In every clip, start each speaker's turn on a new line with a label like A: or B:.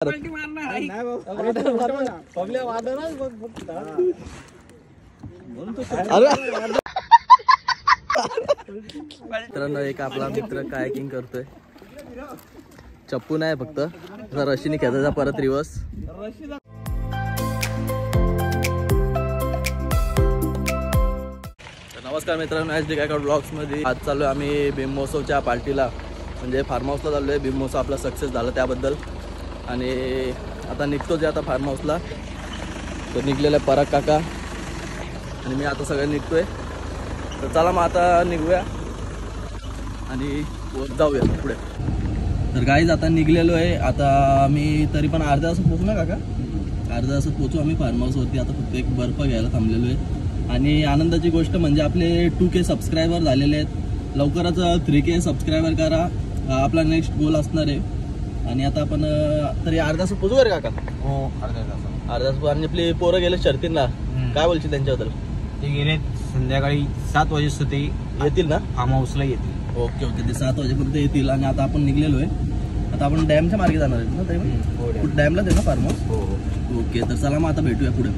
A: मित्रांनो एक आपला मित्र कायकिंग करतोय. चप्पू नाही फक्त रशीने खेळायचा परत रिवर्स. नमस्कार मित्रांनो, एच डी कायकॉड ब्लॉग्स मध्ये आज चालू आहे आम्ही भीम महोत्सवच्या पार्टीला, म्हणजे फार्म हाऊसला चाललो आहे. भीम महोत्सव आपला सक्सेस झाला त्याबद्दल. आणि आता निघतोच आता फार्म हाऊसला. तर निघलेला पराग काका आणि मी आता सगळं निघतोय. तर चला मग आता निघूया आणि जाऊया पुढे. तर गाईज आता निघलेलो आहे. आता आम्ही तरी पण अर्ध्या तासात पोहोचू ना काका, अर्ध्या तासात पोहोचू आम्ही फार्म हाऊसवरती. आता फक्त एक बर्फ घ्यायला थांबलेलो आहे. आणि आनंदाची गोष्ट म्हणजे आपले 2K सबस्क्रायबर झालेले आहेत. लवकरच 3K सबस्क्रायबर करा, आपला नेक्स्ट गोल असणार आहे. आणि आता आपण तरी अर्ध्या तासात पोहोचू रे काका.
B: हो, अर्ध्या तासात.
A: अर्ध्या तास. आणि आपले पोरं गेले शर्तींना, काय बोलशील त्यांच्याबद्दल?
B: ते गेले संध्याकाळी 7 वाजेस ते
A: येतील ना
B: फार्म हाऊसला येतील.
A: ओके ओके, ते 7 वाजेपर्यंत येतील. आणि आता आपण निघलेलो आहे. आता आपण डॅमच्या मार्गे जाणार आहेत ना? डॅमलाच आहे ना फार्म हाऊस?
B: हो.
A: ओके, तर चला मग आता भेटूया पुढे.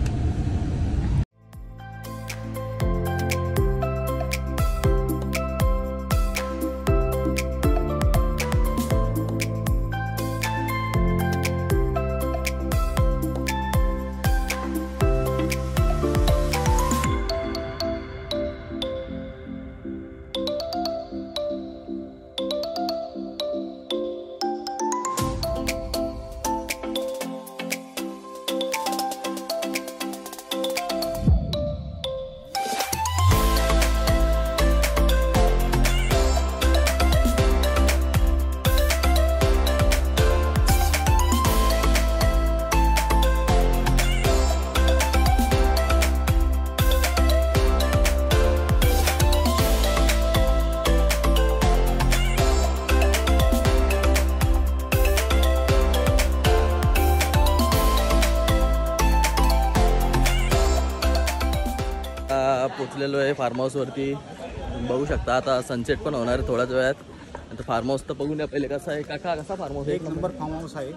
A: पोचलेलो आहे फार्म हाऊसवरती. बघू शकता आता सनसेट पण होणार आहे थोड्याच वेळात. आता फार्म हाऊस तर बघून या पहिले कसा आहे काका. कसा फार्म हाऊस आहे?
B: एक नंबर फार्म हाऊस आहे.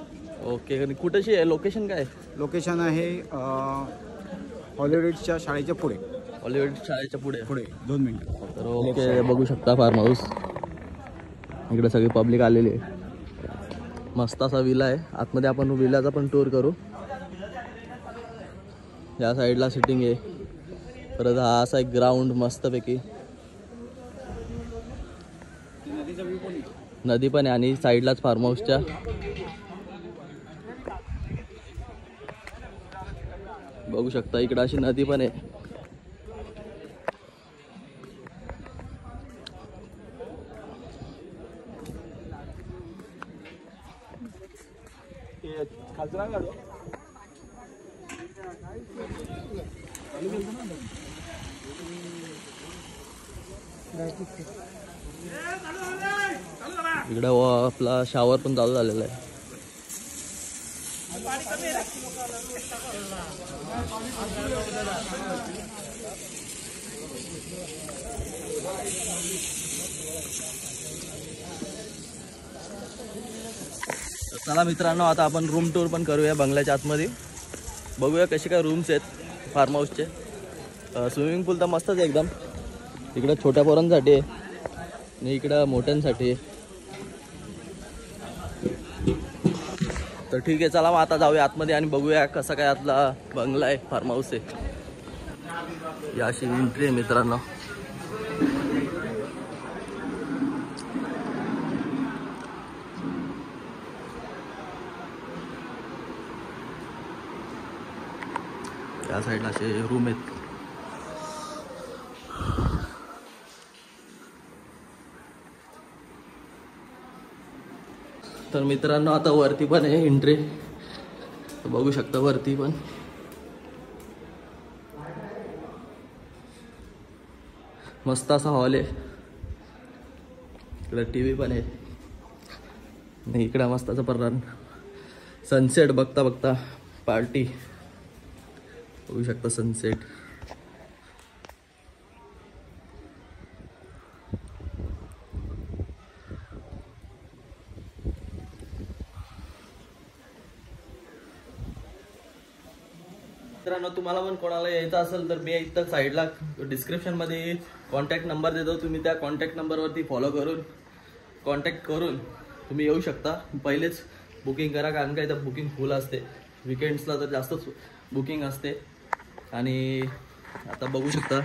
A: ओके, आणि कुठेशी आहे लोकेशन? काय
B: लोकेशन आहे? हॉलिडेजच्या शाळेच्या पुढे.
A: हॉलिडेज शाळेच्या पुढे
B: 2 मिनिटं.
A: तर ओके, बघू शकता फार्म हाऊस. इकडे सगळी पब्लिक आलेली आहे. मस्त असा विला आहे. आतमध्ये आपण विलाचा पण टूर करू. या साईडला सिटिंग आहे. परत हा असा एक ग्राउंड मस्तपैकी. नदी पण आहे आणि साईडलाच फार्म हाऊसच्या. बघू शकता इकडं अशी नदी पण आहे. इकडं आपला शावर पण चालू झालेला आहे. चला मित्रांनो, आता आपण रूम टूर पण करूया बंगल्याच्या आतमध्ये. बघूया कसे काय रूम्स आहेत फार्म हाऊसचे. स्विमिंग पूल तर मस्तच आहे एकदम. इकडं छोट्या पोरांसाठी आहे आणि इकडं मोठ्यांसाठी आहे. तर ठीक आहे, चला मग आता जाऊया आतमध्ये आणि बघूया कसा काय आतला बंगला आहे, फार्म हाऊस आहे. या अशी एंट्री आहे मित्रांनो. या साईडला असे रूम आहेत. तर मित्रांनो आता वरती पण आहे एंट्री. बघू शकता वरती पण मस्त असा हॉल आहे. इकडे टीव्ही पण आहे आणि इकडे मस्त असं पण सनसेट बघता बघता पार्टी. बघू शकता सनसेट. मित्रांनो तुम्हाला पण कोणाला यायचं असेल तर मी इथं साईडला डिस्क्रिप्शनमध्ये कॉन्टॅक्ट नंबर देतो. तुम्ही त्या कॉन्टॅक्ट नंबरवरती फॉलो करून कॉन्टॅक्ट करून तुम्ही येऊ शकता. पहिलेच बुकिंग करा कारण का इथं बुकिंग फुल असते. विकेंड्सला तर जास्तच बुकिंग असते. आणि आता बघू शकता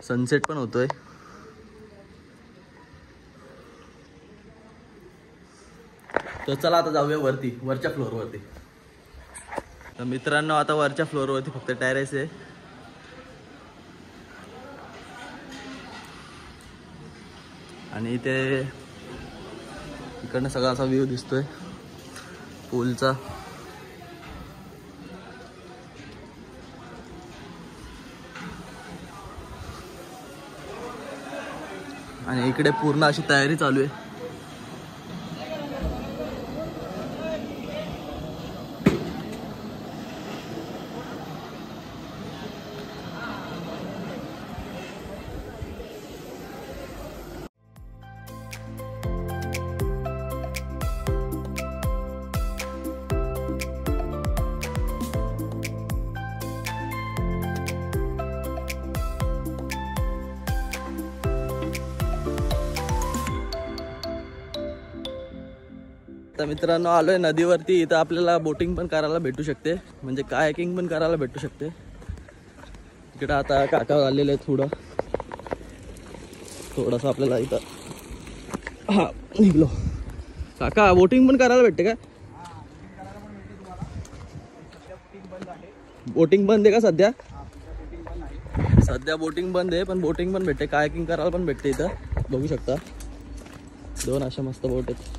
A: सनसेट पण होतोय. तर चला आता जाऊया वरती, वरच्या फ्लोअरवरती. तर मित्रांनो आता वरच्या फ्लोअरवरती फक्त टेरेस आहे. आणि इथे इकडनं सगळा असा व्ह्यू दिसतोय पूलचा. आणि इकडे पूर्ण अशी तयारी चालू आहे. तर मित्रांनो आलोय नदीवरती. इथं आपल्याला बोटिंग पण करायला भेटू शकते, म्हणजे कायाकिंग पण करायला भेटू शकते. इकडं आता काका आलेले आहेत. थोडंसं आपल्याला इथं हा निघलो. काका बोटिंग पण करायला भेटते का? बोटिंग बंद आहे का सध्या? सध्या बोटिंग बंद आहे, पण बोटिंग पण भेटते, कायाकिंग करायला पण भेटते. इथं बघू शकता 2 अशा मस्त बोट आहेत.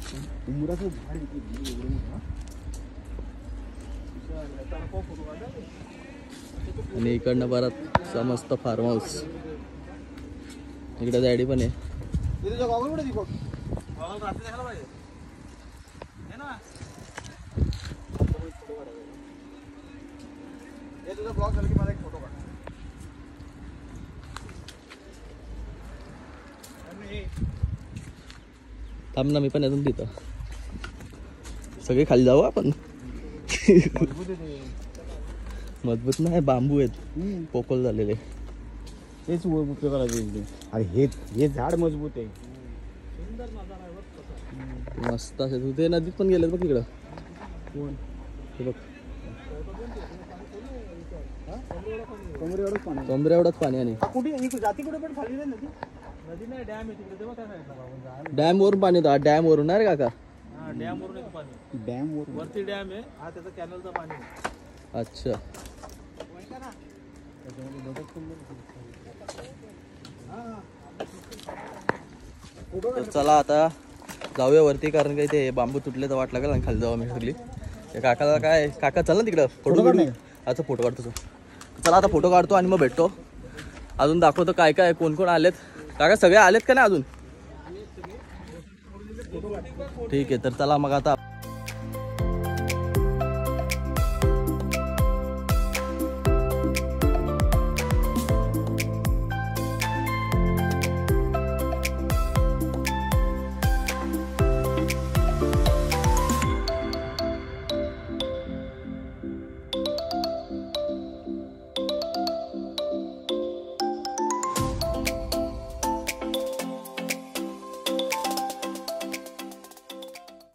A: आणि इकडनं परत मस्त फार्म हाऊस. इकडे डॅडी पण आहे. थांब ना, मी पण येतो तिथं. सगळे खाली जाऊ आपण. मजबूत नाही, बांबू आहेत, पोकळ झालेले.
B: तेच उपयोगाला येईल. अरे हे झाड मजबूत आहे.
A: मस्त असे. तू ते नदीत पण गेले बघ इकडं.
B: कोण
A: हे बघ
B: कमरे एवढंच पाणी.
A: कमरे एवढंच पाणी. आणि
B: कुठे जाती कुठे पण खाली नदी.
C: नदी नाही, डॅम आहे तिकडे. तेव्हा काय सांगितलं
A: डॅम वरून पाणी येतं. डॅम वरून नाही रे काका?
C: हा, डॅम वरून येतं पाणी.
B: डॅम
C: वरती डॅम आहे, हा त्याचा कॅनलचं पाणी आहे.
A: अच्छा. तर चला आता जाऊया वरती, कारण काही ते बांबू तुटले तर वाट लागेल आणि खाली जाऊ आम्ही सगळी. त्या काकाला काय, काका चल ना तिकडं फोटो काढ. अच्छा फोटो काढतो तो. चला आता फोटो काढतो आणि मग भेटतो. अजून दाखवतो काय काय कोण कोण आलेत. काका सगळे आलेत का नाही अजून? ठीक आहे, तर चला मग आता.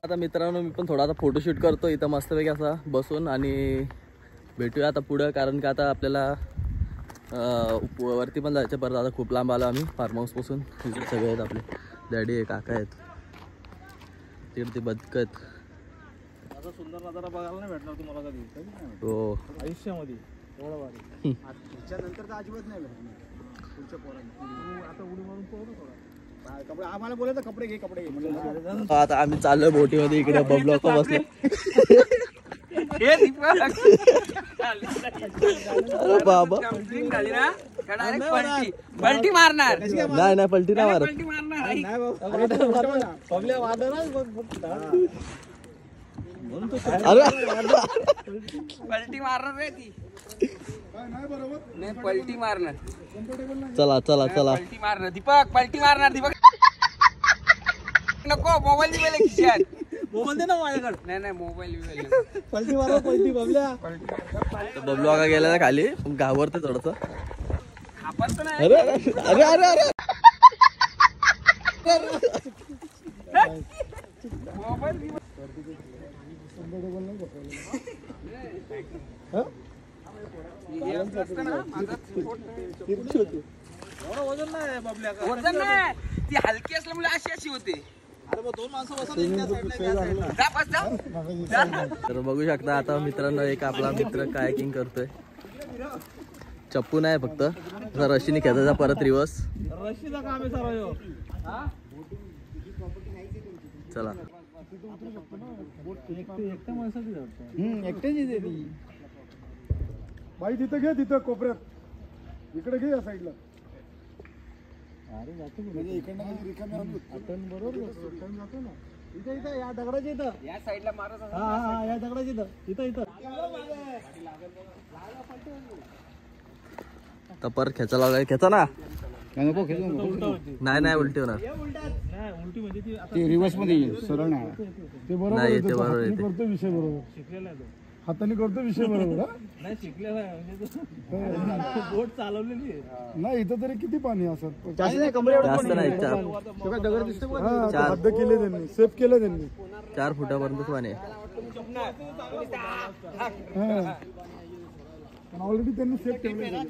A: आता मित्रांनो मी पण थोडा आता फोटोशूट करतो इथं मस्तपैकी असा बसून. आणि भेटूया आता पुढं, कारण का आता आपल्याला वरती पण जायचं. परत आता खूप लांब आलो आम्ही फार्म हाऊसपासून. तिथे सगळे आहेत, आपले डॅडी आहे, काका आहेत, तिकडे ते बदकं आहेत.
C: आता सुंदर नजारा बघायला नाही भेटणार तुम्हाला कधी.
A: हो
C: आयुष्यामध्ये एवढा भारी.
B: त्याच्यानंतर तर अजिबात नाही भेटणार पुढच्या पोरांना.
C: आता उडी मारून पोहतो थोडा.
B: कपडे आम्हाला बोलायचं कपडे घे कपडे घे म्हणलं.
A: आता आम्ही चाललोय बोटीमध्ये. इकडे बबलॉक बसलो. अरे बाबा
C: पलटी मारणार
A: नाही नाही, पलटी नाही मारत. अरे
C: पलटी मारणार रे ती. नाही पलटी मारणार.
A: चला चला चला.
C: पलटी मारणार दीपक. पलटी मारणार दीपक. नको मोबाईल खिशात. मोबाईल दे ना माझ्याकडे.
D: नाही मोबाईल
C: पलटी मारा पलटी बबल्या.
A: तर बबलू आका गेलेला खाली घाबरते थोडस.
D: आपण पण
A: अरे अरे अरे अरे
C: वजन नाही बबल्या का.
D: वजन नाही, ती हलकी असल्यामुळे अशी होते.
C: अरे मग 2 माणसं बसा ना त्या साईडला.
D: जा बस जा.
A: तर बघू शकता आता मित्रांनो एक आपला मित्र कायकिंग करतोय. चप्पू नाही फक्त जर रशीने खेळायचा परत रिवर्स.
C: रशीचा काम आहे सर्व ह्यो.
A: चला
C: एकट्या माणसाची जात.
B: एकट्याच येते ती.
E: बाई तिथं घे, तिथं कोपऱ्यात इकडे घे या साईडला.
C: अरे जातो
E: म्हणजे इकडनं रिकाम्या
C: आपण बरोबर जातो ना. इथं इथं या दगडाच्या इथं.
D: या साईडला मारत असं.
C: हा हा या दगडाच्या इथं इथं इथं.
A: तर परत खेचा लावलाय. खेचा ना.
B: नको खेळू नको.
A: नाही नाही उलटी होणार.
C: नाही उलटी म्हणजे ती आता
B: ते रिवर्स मध्ये येईल, सरळ नाही.
E: ते बरोबर
A: नाही
E: येतं,
A: येते
E: तो
A: बरोबर
E: हाताने
A: येते.
E: करतो विषय बरोबर.
C: शिकलेला आहे तो.
E: हाताने करतो विषय बरोबर हा?
C: नाही शिकलेला आहे म्हणजे तो बोट चालवलेली आहे.
E: नाही इथं तरी किती पाणी असत.
B: जास्त नाही, कमरे एवढं
A: जास्त नाही.
B: दगड दिसतो बघ.
E: हा, ते
A: चार.
E: हद्द केले त्यांनी, सेफ केलं त्यांनी.
A: 4 फुटापर्यंत पाणी आहे.
E: हा. पण ऑलरेडी त्यांनी सेफ ठेवलं.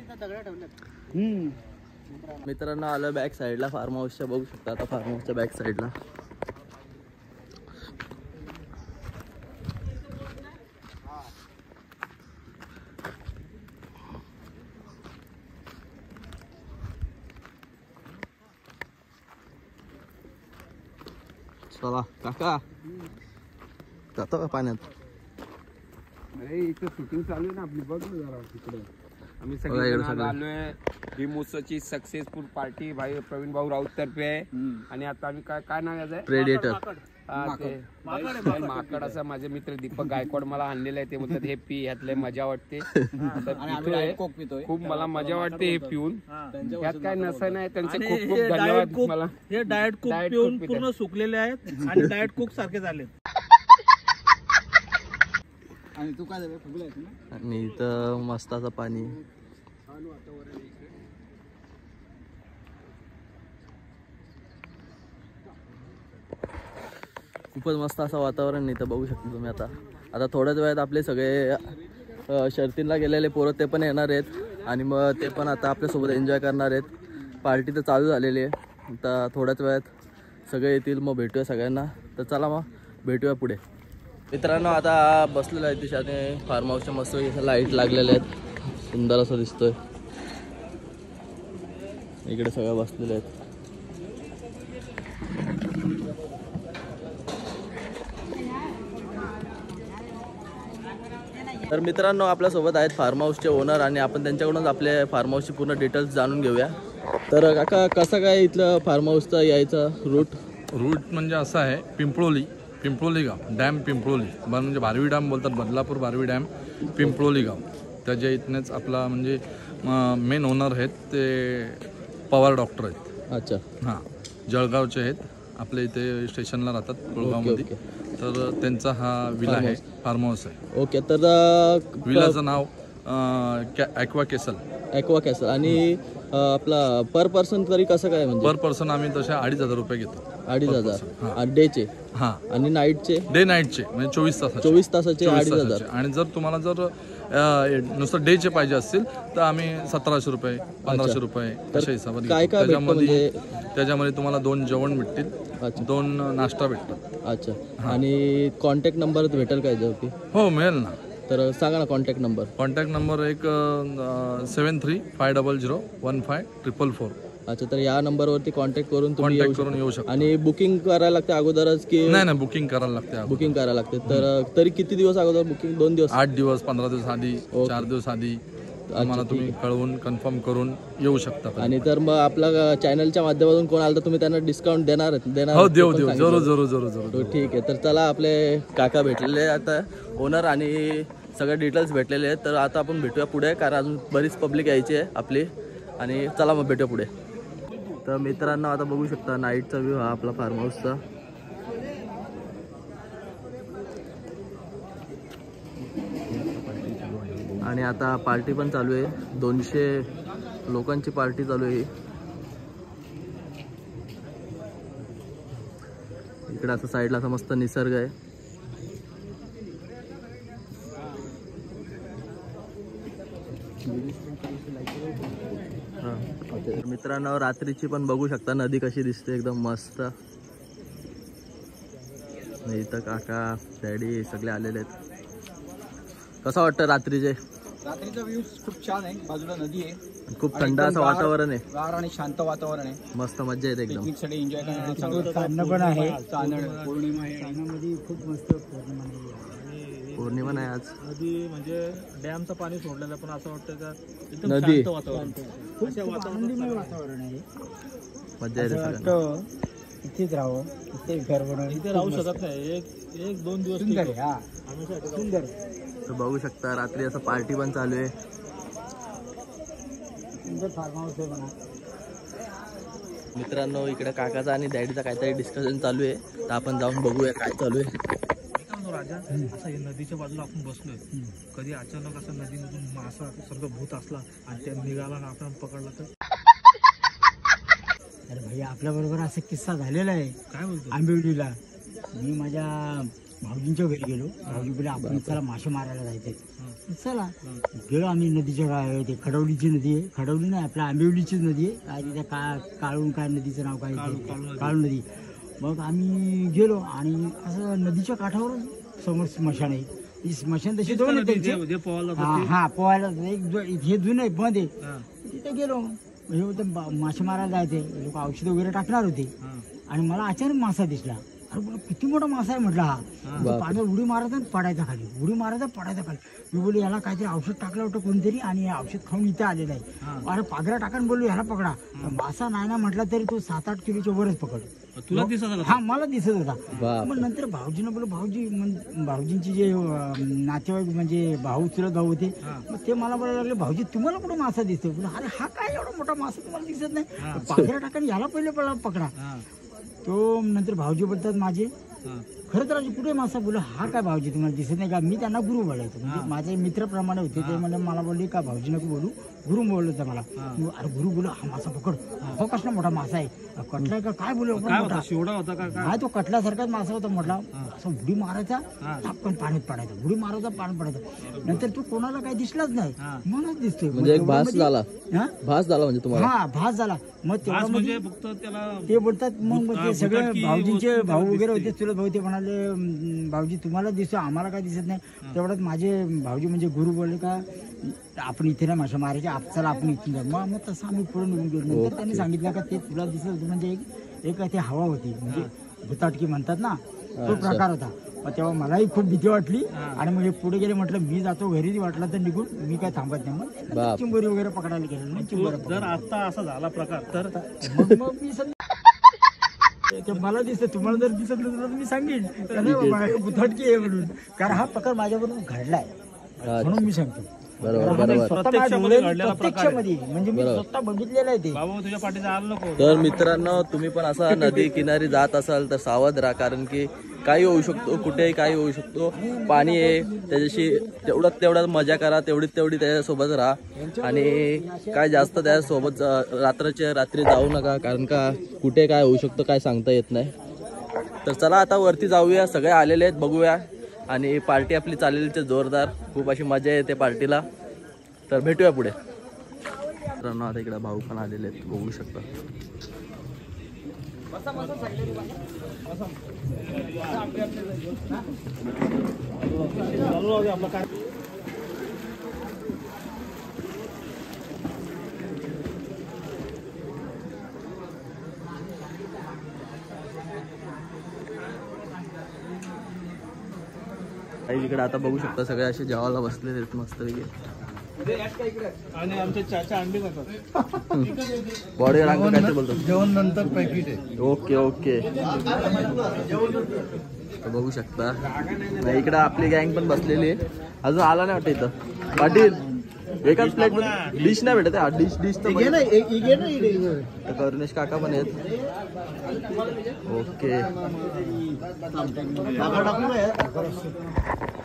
A: मित्रांनो आलं बॅक साईडला फार्म हाऊसच्या. बघू शकता आता फार्म हाऊसच्या बॅक साईडला. चला काका जातो का पाण्यात.
D: अरे इथं शूटिंग चालू आहे ना आपली. बघ ना जरा तिकडे. आम्ही
A: बघा इकडे
D: सगळे
A: सगळे.
D: आलोय. भीमोत्सवची सक्सेसफुल पार्टी भाई प्रवीण भाऊ राऊत तर्फे आहे. आणि आता आम्ही काय नाव याचं आहे?
A: प्रेडिएटर.
D: हा, ते माकड असा माझे मित्र दीपक गायकवाड मला आणलेलं आहे. ते बोलतात हे पी, ह्यातले मजा वाटते. पितोय. खूप मला मजा वाटते हे पिऊन. यात काय नसं नाही. त्यांचे
C: आणि
D: खूप खूप
C: हे
D: धन्यवाद
C: डाएट कुक,
D: मला.
C: हे डाएट कुक
D: डाएट
C: पिऊन
D: कुक
C: पूर्ण सुकलेले आहेत आणि डाएट कुक सारखे झाले.
B: आणि तू काय झालं फुगला आहे ना.
A: आणि इथं मस्ताचं पाणी. खूपच मस्त असं वातावरण इथं बघू शकता तुम्ही. आता थोड्याच वेळात आपले सगळे शर्तींना गेलेले पोरं ते पण येणार आहेत आणि मग ते पण आता आपल्यासोबत एन्जॉय करणार आहेत. पार्टी तर चालू झालेली आहे. आता थोड्याच वेळात सगळे येतील, मग भेटूया सगळ्यांना. तर चला मग भेटूया पुढे. मित्रांनो आता बसलेलं आहे दिशाने फार्म हाऊसच्या. मस्त इथं लाईट लागलेले आहेत, सुंदर असं दिसतोय. इकडे सगळे बसलेले आहेत. तर मित्रांनो आपल्यासोबत आहेत फार्म हाऊसचे ओनर आणि आपण त्यांच्याकडूनच आपले फार्म हाऊसची पूर्ण डिटेल्स जाणून घेऊया. तर काका कसं काय इथलं फार्म हाऊसचा यायचा रूट?
F: रूट म्हणजे असं आहे, पिंपळोली गाव, डॅम पिंपळोली म्हणजे बारवी डॅम बोलतात, बदलापूर बारवी डॅम, पिंपळोली गाव. त्याच्या इथनेच आपला म्हणजे मेन ओनर आहेत ते पवार डॉक्टर आहेत.
A: अच्छा.
F: हां, जळगावचे आहेत, आपल्या इथे स्टेशनला राहतात कुळगावमध्ये. तर त्यांचा हा विला आहे, फार्म हाऊस आहे.
A: ओके. तर
F: विलाचं नाव ॲक्वा केसल.
A: Aqua castle. आणि आपला पर पर्सन तरी कसं काय म्हणजे?
F: पर पर्सन आम्ही तसे 2,500 रुपये घेतो.
A: 2,500 आणि डेचे?
F: हां,
A: आणि नाईटचे?
F: डे नाईटचे म्हणजे 24 तासाचे.
A: 24 तासाचे 2,500.
F: आणि जर तुम्हाला जर नुसतं डेचे पाहिजे असतील तर आम्ही 1,700 रुपये, 1,500 रुपये अशा हिशोबाने
A: काय
F: घेतो.
A: काय
F: त्याच्यामध्ये तुम्हाला 2 जेवण भेटतील, 2 नाश्ता भेटतात.
A: अच्छा. आणि कॉन्टॅक्ट नंबर भेटेल काय याच्यावरती?
F: हो, मिळेल ना.
A: तर सांगा ना कॉन्टॅक्ट नंबर.
F: कॉन्टॅक्ट नंबर एक 7350015444.
A: अच्छा. तर या नंबरवरती कॉन्टॅक्ट करून तुम्ही
F: कॉन्टॅक्ट करून येऊ शकता.
A: आणि बुकिंग करायला लागते अगोदरच की?
F: नाही नाही, बुकिंग करायला लागते.
A: बुकिंग करायला लागते. तर तरी किती दिवस अगोदर बुकिंग? 2 दिवस?
F: 8 दिवस, 15 दिवस आधी, 4 दिवस आधी आम्हाला तुम्ही कळवून कन्फर्म करून येऊ शकता.
A: आणि तर मग आपला चॅनलच्या माध्यमातून कोण आलं तर तुम्ही त्यांना डिस्काउंट देणार?
F: हो, देऊ जरूर जरूर जरूर जरूर.
A: ठीक आहे. तर चला आपले काका भेटलेले आता ओनर आणि सगळे डिटेल्स भेटलेले आहेत. तर आता आपण भेटूया पुढे, कारण अजून बरीच पब्लिक यायची आहे आपली. आणि चला मग भेटूया पुढे. तर मित्रांनो आता बघू शकता नाईटचा व्ह्यू हा आपला फार्म हाऊसचा. आणि आता पार्टी पण चालू आहे, 200 लोकांची पार्टी चालू आहे. इकडे आता साईडला असा मस्त निसर्ग आहे. मित्रांनो रात्रीची पण बघू शकता नदी कशी दिसते, एकदम मस्त. इथं काका डॅडी सगळे आलेले आहेत. कसं वाटतं रात्रीचे?
B: रात्रीचा व्ह्यू खूप छान आहे, बाजूला नदी आहे,
A: खूप थंड असं वातावरण आहे,
B: गार आणि शांत वातावरण आहे.
A: मस्त मजा येते एकदम.
B: पिकनिकसाठी एन्जॉय करण्यासाठी चांदणं पण आहे, चांदण पौर्णिमा आहे, चांदणामध्ये खूप मस्त
A: पौर्णिमा नाही आज.
C: नदी म्हणजे डॅमचं पाणी सोडलेलं, पण असं वाटतं का एकदम
A: नदी.
C: शांत वातावरण.
B: खूप आनंदमय वातावरण आहे.
A: मजा येते सगळ्यांना.
B: वाटतं इथेच राहावं, इथे घर बनवून
C: इथे राहू शकत नाही, एक दोन दिवस
B: सुंदर
C: ठीक
B: आहे.
C: आहे.
B: हा सुंदर
A: तर बघू शकता रात्री असं पार्टी पण चालू आहे.
B: सुंदर फार्म हाऊस आहे म्हणा.
A: मित्रांनो इकडे काकाचा आणि डॅडीचा काहीतरी डिस्कशन चालू आहे, तर आपण जाऊन बघूया काय चालू आहे.
C: राजा असं हे नदीच्या बाजूला आपण बसलोय, कधी अचानक असं नदीमधून मासा समजा भूत असला आणि त्या निघाला ना आपण पकडला तर
B: अरे भैया आपल्या बरोबर असा किस्सा झालेला आहे.
C: काय बोलतो?
B: आंबिवलीला मी माझ्या भाऊजींच्या घरी गेलो. भाऊजी बोले आपण चला मासे मारायला जायचे. चला गेलो आम्ही नदीच्या ते खडवलीची नदी आहे, खडवली नाही आपल्या आंबिवलीचीच नदी आहे. काय तिथे काळून काय नदीचं नाव काय काळू नदी. मग आम्ही गेलो आणि असं नदीच्या काठावर समोर स्मशान आहे. ती स्मशान तशी दोन हा पोहायला हे जुनं आहे, बंद आहे. तिथे गेलो, हे होतं मासे मारायला जायचे, लोक औषध वगैरे टाकणार होते आणि मला अचानक मासा दिसला. अरे बोला किती मोठा मासा आहे म्हटलं हा. पाण्यात उडी मारायचा पडायचा खाली, उडी मारायचा पडायचा खाली. मी बोलू याला काहीतरी औषध टाकलं होतं कोणतरी आणि औषध खाऊन इथे आलेलं आहे. अरे पागरा टाकान बोललो ह्याला पकडा. मासा नाही ना म्हटला तरी तो 7-8 किलोच्या वरच पकड.
C: तुला दिसत होता?
B: हा मला दिसत होता. मग नंतर भाऊजीनं बोललो भाऊजी, भाऊजींचे जे नातेवाईक म्हणजे भाऊ चुलत भाऊ होते, मग ते मला बोलायला लागले भाऊजी तुम्हाला कुठं मासा दिसतो? अरे हा काय एवढा मोठा मासा तुम्हाला दिसत नाही? पागरा टाकान याला पहिले पकडा. तो नंतर भाऊजी बोलतात माझे खरं तर कुठे मासा. बोला हा काय भाऊजी तुम्हाला दिसत नाही का? मी त्यांना गुरु बोलायचो, म्हणजे माझे मित्रप्रमाणे होते. ते म्हणजे मला बोलले का भाऊजी नको बोलू, गुरु बोललो होता मला. अरे गुरु बोला हा मासा पकड, हो कसला मोठा मासा आहे, कटलाय का काय बोलू मोठा
C: शिवडा होता का?
B: हा तो कटल्यासारखाच मासा होता म्हटला. असं उडी मारायचा टापकन पाण्यात पडायचा, उडी मारायचा पाण्यात पडायचा. नंतर तो कोणाला काही दिसलाच नाही, मलाच दिसतोय.
A: म्हणजे एक भास झाला, भास झाला म्हणजे तुम्हाला?
B: हा भास झाला. मग तेव्हा
C: म्हणजे फक्त त्याला
B: ते बोलतात मग ते सगळे भाऊजींचे भाऊ वगैरे होते चुलत भाऊ, ते म्हणाले भाऊजी तुम्हाला दिसतो आम्हाला काय दिसत नाही. तेवढ्यात माझे भाऊजी म्हणजे गुरु बोलले का आपण इथे ना मासे मारायचे, चला आपण इथून जाऊ. मग तसं आम्ही पुढे निघून गेलो. नंतर त्यांनी सांगितलं का ते तुला दिसत होतं म्हणजे एक ते हवा होती, म्हणजे भुताटकी म्हणतात ना, तो प्रकार होता. मग तेव्हा मलाही खूप भीती वाटली आणि मग हे पुढे गेले. म्हटलं मी जातो घरी, वाटला तर निघून, मी काय थांबत नाही. मग चिंबोरी वगैरे पकडायला गेलो. चिंबोरी
C: जर आता असा झाला प्रकार तर
B: मग मी मला दिसत, तुम्हाला जर दिसत नसेल तर मी सांगेन भुताटकी आहे म्हणून, कारण हा प्रकार माझ्याबरोबर घडलाय म्हणून मी सांगतो. प्रत्यक्षामध्ये म्हणजे मी स्वतः बघितलेलं आहे ते.
C: बाबा तुझ्या पाठीचा आलं नको.
A: तर मित्रांनो तुम्ही पण असा नदी किनारी जात असाल तर सावध राहा, कारण की काही होऊ शकतो, कुठेही काही होऊ शकतो. पाणी आहे त्याच्याशी तेवढ्यात मजा करा, तेवढी त्याच्यासोबत राहा आणि काय जास्त त्याच्यासोबत रात्री जाऊ नका, कारण का कुठे काय होऊ शकतं काय सांगता येत नाही. तर चला आता वरती जाऊया, सगळे आलेले आहेत बघूया. आणि पार्टी आपली चाललेली जोरदार, खूप अशी मजा येते पार्टीला. तर भेटूया पुढे. मित्रांनो आता इकडे भाऊ पण आलेले आहेत, बघू शकता. इकडे आता बघू शकता सगळे असे जेवायला बसलेले आहेत मस्तपैकी.
C: आणि आमचे चाचा अंडी खातात.
A: बॉडी रांग काय बोलतो,
E: जेवण नंतर पॅकेट आहे.
A: ओके बघू शकता. इकडे आपली गँग पण बसलेली आहे, अजून आला नाही वाटतं इथं. पाटील एकाच प्लेट डिश नाही भेटत आहे. डिश तर करुणेश काका पण आहेत. ओके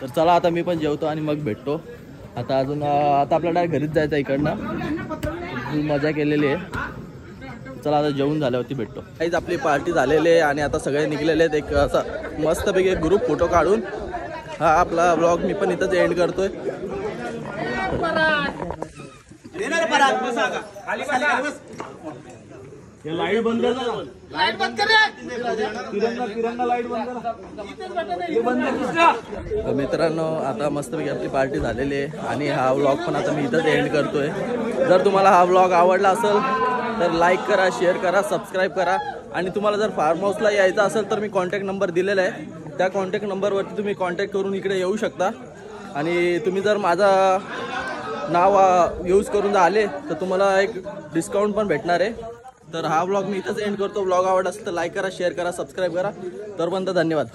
A: तर चला आता मी पण जेवतो आणि मग भेटतो. आता आपल्याला घरीच जायचं आहे इकडनं. फुल मजा केलेली आहे. चला आता जेवून झाल्यावरती भेटतो. काहीच आपली पार्टी झालेली आहे आणि आता सगळे निघलेले आहेत. एक असा मस्तपैकी एक ग्रुप फोटो काढून हा आपला ब्लॉग मी पण इथंच एंड करतोय. लाईट बंद कर ना. लाईट बंद कर तिरंगा लाईट बंद कर. मित्रांनो आता मस्तपैकी आपली पार्टी झालेली आहे आणि हा व्लॉग पण आता मी इथंच एंड करतोय. जर तुम्हाला हा व्लॉग आवडला असेल तर लाईक करा, शेअर करा, सबस्क्राईब करा. आणि तुम्हाला जर फार्म हाऊसला यायचं असेल तर मी कॉन्टॅक्ट नंबर दिलेला आहे. त्या कॉन्टॅक्ट नंबरवरती तुम्ही कॉन्टॅक्ट करून इकडे येऊ शकता. आणि तुम्ही जर माझा नाव यूज करून आले तर तुम्हाला एक डिस्काउंट पण भेटणार आहे. तर हा व्लॉग मी इथंच एंड करतो. व्लॉग आवडला असेल तर लाईक करा, शेअर करा, सबस्क्राईब करा. तोपर्यंत धन्यवाद.